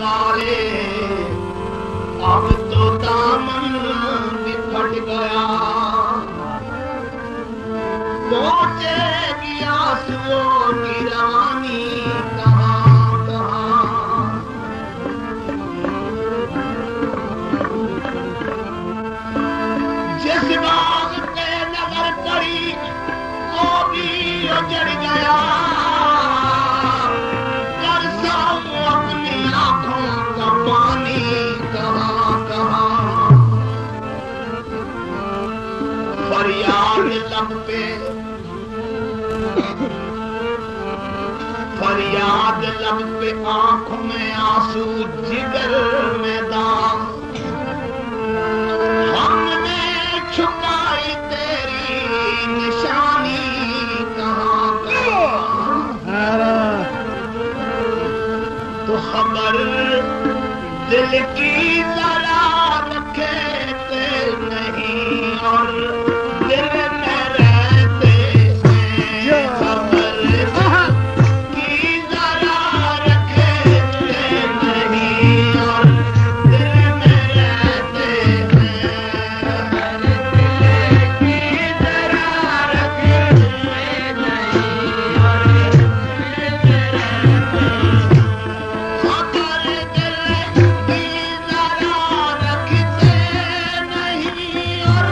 वाले अब तो दामन भी फट गया, पहुंचेगी आंसुओं की रानी कहाँ कहाँ। जिस बाग पे नजर पड़ी वो भी उजड़ गया, बरसाऊं अपनी आंखों का पानी कहाँ कहाँ। फरियाद लब पे, फरियाद लब पे, आंखों में आंसू, जिगर में दाम। हमने छुपाई तेरी निशानी कहाँ कहाँ। तो खबर दिल की जरा रखे थे नहीं और दिल में रहते हैं। खबर की जरा रखे थे नहीं और दिल में रहते हैं। दिल की जरा रखे थे नहीं और दिल में रहते हैं। खबर दिल की जरा रखते नहीं और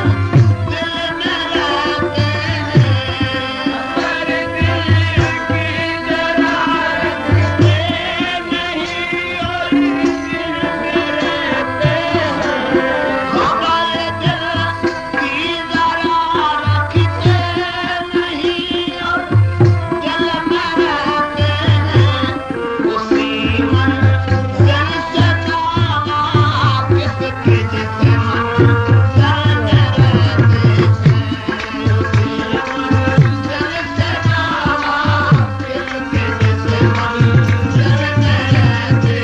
दिल में रहते हैं। खबर दिल की जरा रखते नहीं और दिल में रहते हैं। खबर दिल की जरा रखते नहीं और दिल में रहते हैं। उसी मंज़िल से नावा किसके जिसे मंज़िल में रहते हैं। उसी मंज़िल से नावा किसके जिसे मंज़िल में रहते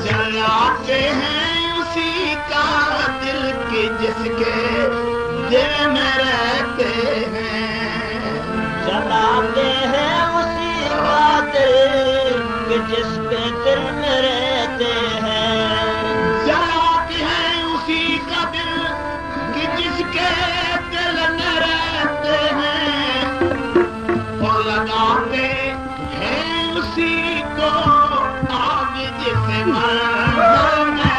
जलाते हैं उसी का दिल के जिसके दिल में रहते हैं। जलाते हैं उसी का दिल कि जिसके दिल में रहते हैं। जलाते हैं उसी का दिल कि जिसके दिल में रहते हैं। और लगाते हैं उसी को आग जिसे मंज़िल में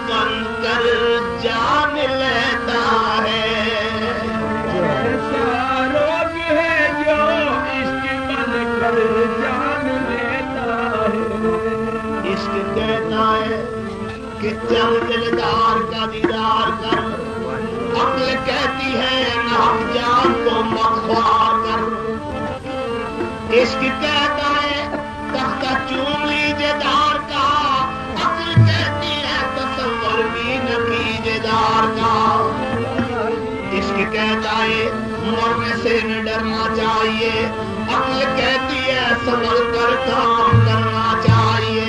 बनकर जान लेता है। ऐसा रोग है जो इश्क बनकर जान लेता है। इश्क कहता है कि चल दिलदार का दीदार कर, अक्ल कहती है नाक जान को मख्वार कर। इश्क कहता है तख्ता चूम लीजेदार का, अक्ल कहती है तसव्वुर भी न कीजेदार का। इश्क कहता है मरने से न डरना चाहिए, अक्ल कहती है संभल कर काम करना चाहिए।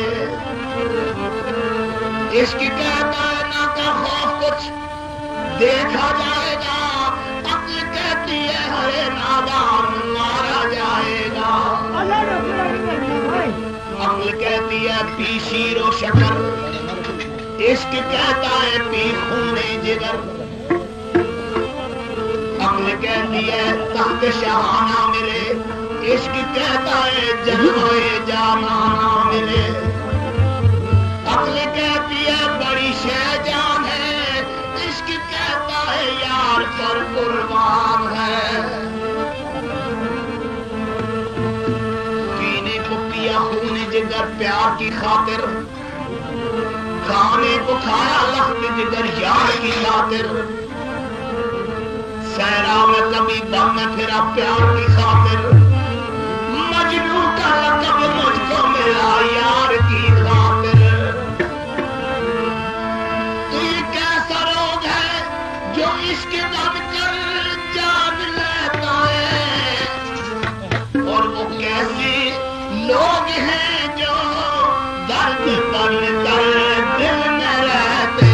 इश्क कहता है ना का खौफ कुछ देखा जाएगा, अक्ल कहती है हरे नादान मारा जाएगा। अक्ल कहती है पी शीरो शकर, इश्क कहता है पी खूने जिगर। अक्ल कहती है तख्त शाहाना मिले, इश्क कहता है जलवाए जाना ना मिले। अक्ल कहती है बड़ी शहजान है, इश्क कहता है यार पर कुर्बान है। पीने को पिया खून जिगर प्यार की खातिर, खाने को खाया लख्त जिगर यार की खातिर। सहरा में कभी दम में फिरा प्यार की खातिर, मजनू का लक़ब मुझको मिला यार की खातिर। तो ये कैसा रोग है जो इश्क बनकर जान लेता है, और वो कैसे लोग हैं जो दर्द बनकर दिल में रहते।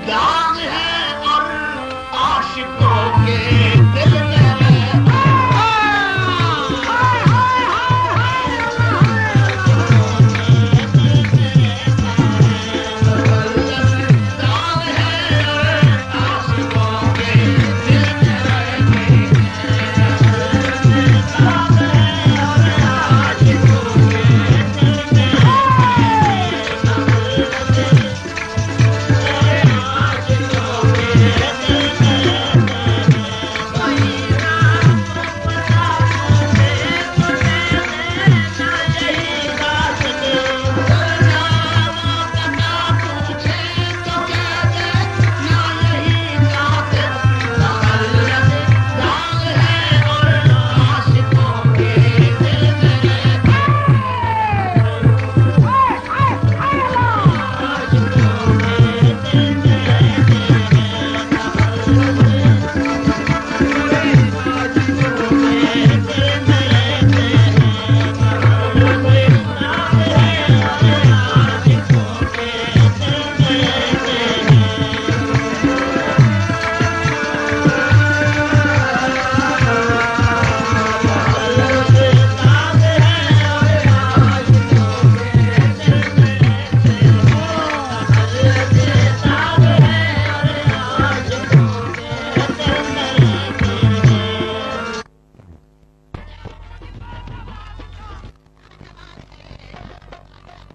दाग है और आशिकों के